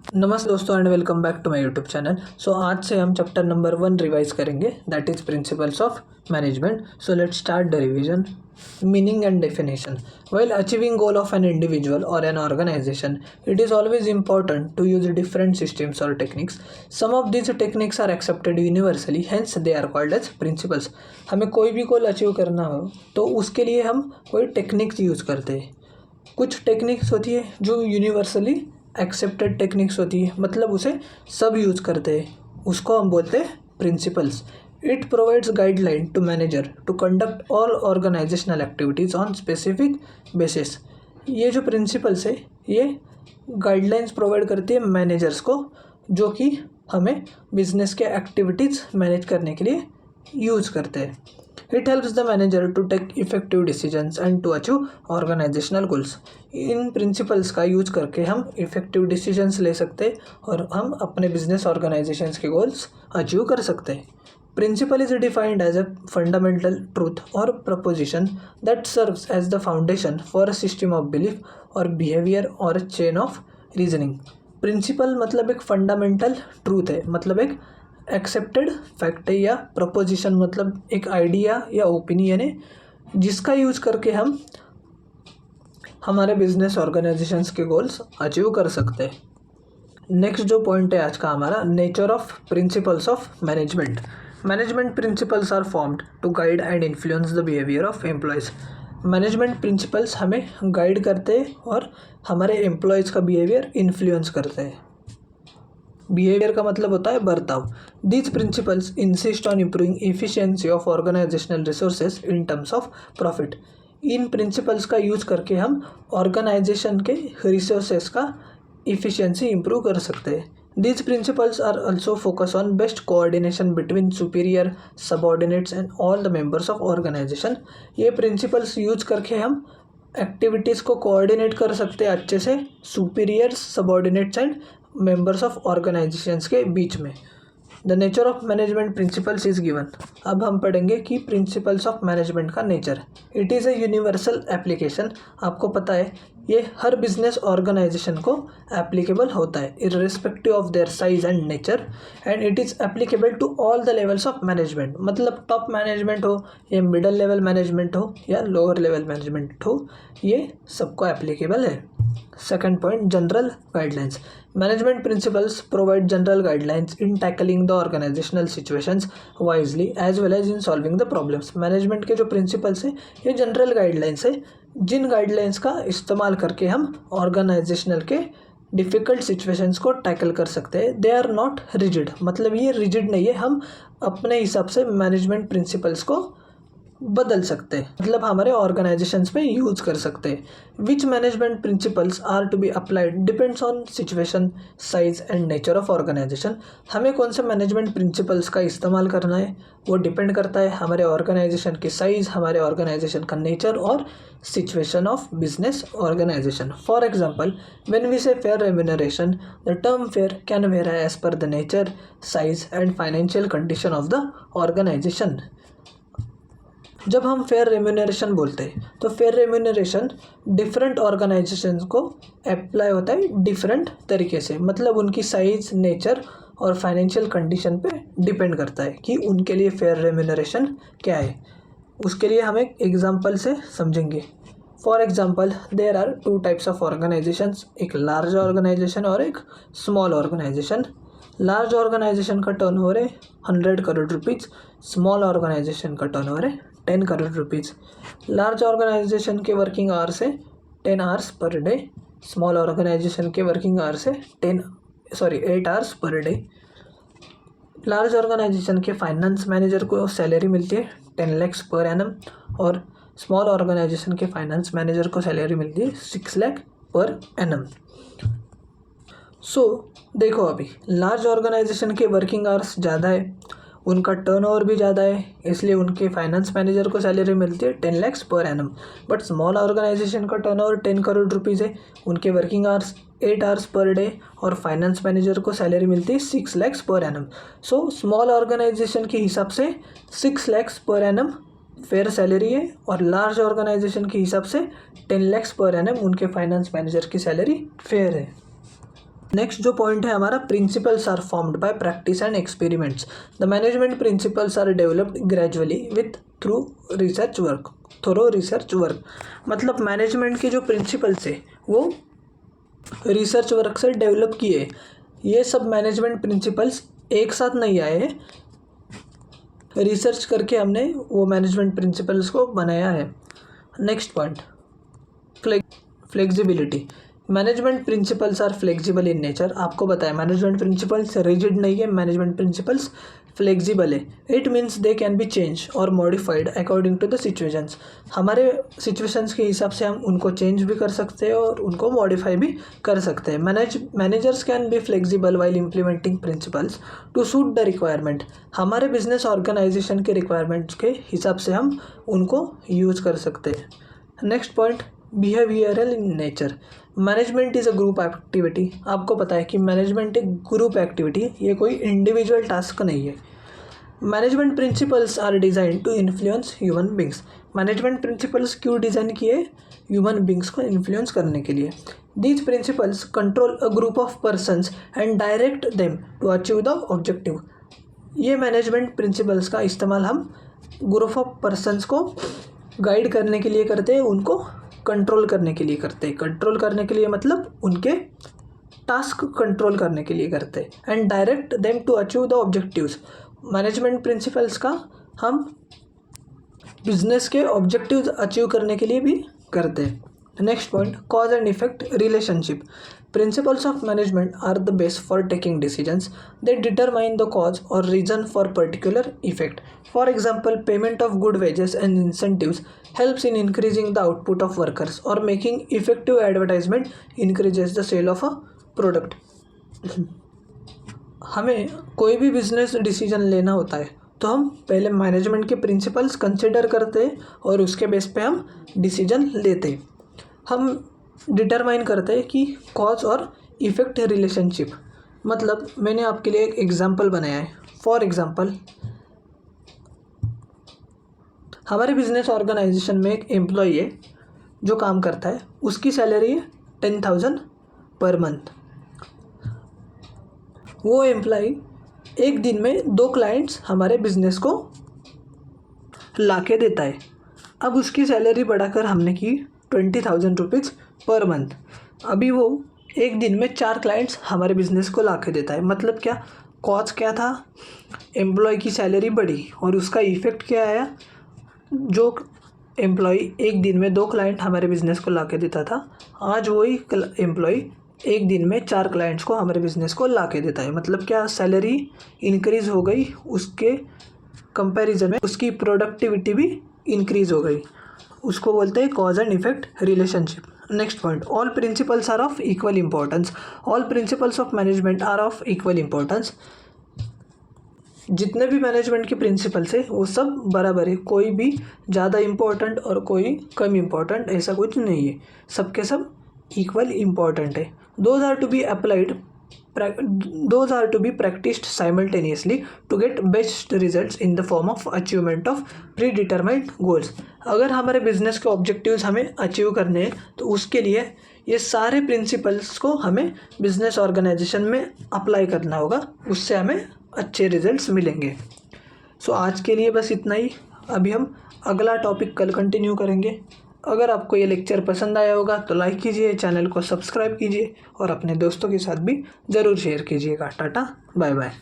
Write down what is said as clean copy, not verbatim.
नमस्ते दोस्तों and welcome back to my YouTube channel. So आज से हम चैप्टर नंबर 1 रिवाइज करेंगे, that is principles of management. So let's start the revision. Meaning and definition. While achieving goal of an individual or an organization, it is always important to use different systems or techniques. Some of these techniques are accepted universally, hence they are called as principles. हमें कोई भी goal achieve करना हो तो उसके लिए हम कोई टेक्निक्स यूज़ करते हैं। कुछ टेक्निक्स होती है जो यूनिवर्सली एक्सेप्टेड टेक्निक्स होती है, मतलब उसे सब यूज़ करते हैं, उसको हम बोलते हैं principles. It provides guideline to manager to conduct all organisational activities on specific basis. ये जो प्रिंसिपल्स है ये गाइडलाइंस प्रोवाइड करती है मैनेजर्स को, जो कि हमें बिजनेस के एक्टिविटीज़ मैनेज करने के लिए यूज़ करते हैं। It helps the manager to take effective decisions and to achieve organizational goals. In principles का यूज करके हम इफ़ेक्टिव डिसीजंस ले सकते हैं और हम अपने बिजनेस ऑर्गेनाइजेशंस के गोल्स अचीव कर सकते हैं। Principle is defined as a fundamental truth और proposition that serves as the foundation for a system of belief और बिहेवियर और a chain of reasoning. Principle मतलब एक फंडामेंटल ट्रूथ है, मतलब एक एक्सेप्टेड फैक्ट है, या प्रपोजिशन मतलब एक आइडिया या ओपिनियन है जिसका यूज करके हम हमारे बिजनेस ऑर्गेनाइजेशंस के गोल्स अचीव कर सकते हैं। नेक्स्ट जो पॉइंट है आज का हमारा, nature of principles of management. Management principles are formed to guide and influence the behaviour of employees. Management principles हमें गाइड करते हैं और हमारे एम्प्लॉयज़ का बिहेवियर इन्फ्लुएंस करते हैं। बिहेवियर का मतलब होता है बर्ताव। These principles insist on improving efficiency of organisational resources in terms of profit. इन प्रिंसिपल्स का यूज करके हम ऑर्गेनाइजेशन के रिसोर्सेज का इफ़िशियंसी इम्प्रूव कर सकते हैं। These principles are also focus on best coordination between superior, subordinates and all the members of organisation. ये प्रिंसिपल्स यूज करके हम एक्टिविटीज़ को कोऑर्डिनेट कर सकते हैं अच्छे से superiors, subordinates and members of organisations के बीच में। The nature of management principles is given. अब हम पढ़ेंगे कि प्रिंसिपल्स ऑफ मैनेजमेंट का nature. It is a universal application. आपको पता है ये हर बिजनेस ऑर्गेनाइजेशन को एप्लीकेबल होता है irrespective of their size and nature, and it is applicable to all the levels of management. मतलब टॉप मैनेजमेंट हो या मिडल लेवल मैनेजमेंट हो या लोअर लेवल मैनेजमेंट हो, ये सबको एप्लीकेबल है। Second point, general guidelines. Management principles provide general guidelines in tackling the organizational situations wisely as well as in solving the problems. Management के जो principles है ये general guidelines है, जिन guidelines का इस्तेमाल करके हम organizational के डिफ़िकल्ट सिचुएशंस को टैकल कर सकते हैं। दे आर नॉट रिजिड, मतलब ये रिजिड नहीं है, हम अपने हिसाब से मैनेजमेंट प्रिंसिपल्स को बदल सकते हैं, मतलब हमारे ऑर्गेनाइजेशंस में यूज़ कर सकते हैं। Which management principles are to be applied depends on situation, size and nature of organisation. हमें कौन से मैनेजमेंट प्रिंसिपल्स का इस्तेमाल करना है वो डिपेंड करता है हमारे ऑर्गेनाइजेशन की साइज़, हमारे ऑर्गेनाइजेशन का नेचर और situation of business organisation. For example, when we say fair remuneration, the term fair can vary as per the nature, size and financial condition of the organisation. जब हम fair remuneration बोलते हैं तो fair remuneration different organisations को apply होता है different तरीके से, मतलब उनकी साइज, नेचर और फाइनेंशियल कंडीशन पे डिपेंड करता है कि उनके लिए फेयर रेम्यूनरेशन क्या है। उसके लिए हम एक एग्जांपल से समझेंगे। For example, there are 2 types of organisations, एक लार्ज ऑर्गेनाइजेशन और एक स्मॉल ऑर्गेनाइजेशन। लार्ज ऑर्गेनाइजेशन का टर्नओवर है 100 करोड़ रुपीज़, स्मॉल ऑर्गेनाइजेशन का टर्नओवर है 10 करोड़ रुपीज़। लार्ज ऑर्गेनाइजेशन के वर्किंग आवर्स है 10 hours per day, small organisation के वर्किंग आवर्स है 8 hours per day. Large organisation के फाइनेंस मैनेजर को सैलरी मिलती है 10 लाख पर एनम, और स्मॉल ऑर्गेनाइजेशन के फाइनेंस मैनेजर को सैलरी मिलती है 6 लाख पर एनम। देखो अभी लार्ज ऑर्गेनाइजेशन के वर्किंग आवर्स ज़्यादा है, उनका टर्नओवर भी ज़्यादा है, इसलिए उनके फाइनेंस मैनेजर को सैलरी मिलती है 10 lakh per annum. But small organisation का टर्नओवर 10 करोड़ रुपीज़ है, उनके working hours 8 hours per day और फाइनेंस मैनेजर को सैलरी मिलती है 6 lakh per annum. Small organisation के हिसाब से 6 lakh per annum fair salary है, और लार्ज ऑर्गेनाइजेशन के हिसाब से 10 लाख पर एनम उनके फाइनेंस मैनेजर की सैलरी फेयर है। नेक्स्ट जो पॉइंट है हमारा, principles are formed by practice and experiments. The management principles are developed gradually with throw research work. मतलब मैनेजमेंट के जो प्रिंसिपल्स है वो रिसर्च वर्क से डेवलप किए। ये सब मैनेजमेंट प्रिंसिपल्स एक साथ नहीं आए हैं, रिसर्च करके हमने वो मैनेजमेंट प्रिंसिपल्स को बनाया है। Next point, flexibility. Management principles are flexible in nature. आपको बताया मैनेजमेंट प्रिंसिपल्स रिजिड नहीं है, मैनेजमेंट प्रिंसिपल्स फ्लेक्सिबल है। It means they can be change और modified according to the situations. हमारे सिचुएशंस के हिसाब से हम उनको चेंज भी कर सकते हैं और उनको मॉडिफाई भी कर सकते हैं। Managers can be flexible while implementing principles to suit the requirement. हमारे बिजनेस ऑर्गेनाइजेशन के रिक्वायरमेंट्स के हिसाब से हम उनको यूज कर सकते हैं। Next point, behavioural in nature. Management is a group activity. आपको पता है कि मैनेजमेंट एक ग्रुप एक्टिविटी है, ये कोई इंडिविजुअल टास्क नहीं है। Management principles are design to influence human beings. Management principles क्यों डिज़ाइन किए? ह्यूमन बींग्स को इन्फ्लुएंस करने के लिए। These principles control a group of persons and direct them to achieve the objective. ये मैनेजमेंट प्रिंसिपल्स का इस्तेमाल हम ग्रुप ऑफ पर्सन्स को गाइड करने के लिए करते हैं, उनको कंट्रोल करने के लिए करते हैं। कंट्रोल करने के लिए मतलब उनके टास्क कंट्रोल करने के लिए करते हैं। And direct them to achieve the objectives. Management principles का हम बिजनेस के ऑब्जेक्टिव्स अचीव करने के लिए भी करते हैं। Next point, cause and effect relationship. Principles of management are the base for taking decisions. They determine the cause or reason for particular effect. For example, payment of good wages and incentives helps in increasing the output of workers, or making effective advertisement increases the sale of a product. हमें कोई भी business decision लेना होता है तो हम पहले management के प्रिंसिपल्स कंसिडर करते हैं और उसके बेस पे हम डिसीजन लेते हैं। हम डिटरमाइन करते हैं कि कॉज और इफ़ेक्ट रिलेशनशिप। मतलब मैंने आपके लिए एक एग्जांपल बनाया है। फॉर एग्जांपल, हमारे बिजनेस ऑर्गेनाइजेशन में एक एम्प्लॉई है जो काम करता है, उसकी सैलरी है 10,000 पर मंथ। वो एम्प्लॉई एक दिन में 2 क्लाइंट्स हमारे बिजनेस को लाके देता है। अब उसकी सैलरी बढ़ाकर हमने की 20,000 रुपीज़ पर मंथ। अभी वो एक दिन में 4 क्लाइंट्स हमारे बिजनेस को लाके देता है। मतलब क्या, कॉज क्या था? एम्प्लॉय की सैलरी बढ़ी और उसका इफ़ेक्ट क्या आया? जो एम्प्लॉय एक दिन में 2 क्लाइंट हमारे बिजनेस को लाके देता था, आज वही एम्प्लॉय एक दिन में 4 क्लाइंट्स को हमारे बिजनेस को लाके देता है। मतलब क्या, सैलरी इंक्रीज़ हो गई, उसके कंपैरिजन में उसकी प्रोडक्टिविटी भी इंक्रीज़ हो गई। उसको बोलते हैं cause and effect relationship. Next point, all principles are of equal importance. All principles of management are of equal importance. जितने भी मैनेजमेंट के प्रिंसिपल्स है वो सब बराबर है, कोई भी ज़्यादा इम्पोर्टेंट और कोई कम इम्पोर्टेंट ऐसा कुछ नहीं है, सबके सब इक्वल इम्पोर्टेंट है। Those are to B practiced simultaneously to get best results in the form of achievement of predetermined goals. अगर हमारे बिजनेस के ऑब्जेक्टिव्स हमें अचीव करने हैं तो उसके लिए ये सारे प्रिंसिपल्स को हमें बिजनेस ऑर्गेनाइजेशन में अप्लाई करना होगा, उससे हमें अच्छे रिजल्ट्स मिलेंगे। सो आज के लिए बस इतना ही। अभी हम अगला टॉपिक कल कंटिन्यू करेंगे। अगर आपको ये लेक्चर पसंद आया होगा तो लाइक कीजिए, चैनल को सब्सक्राइब कीजिए और अपने दोस्तों के साथ भी ज़रूर शेयर कीजिएगा। Tata, bye bye.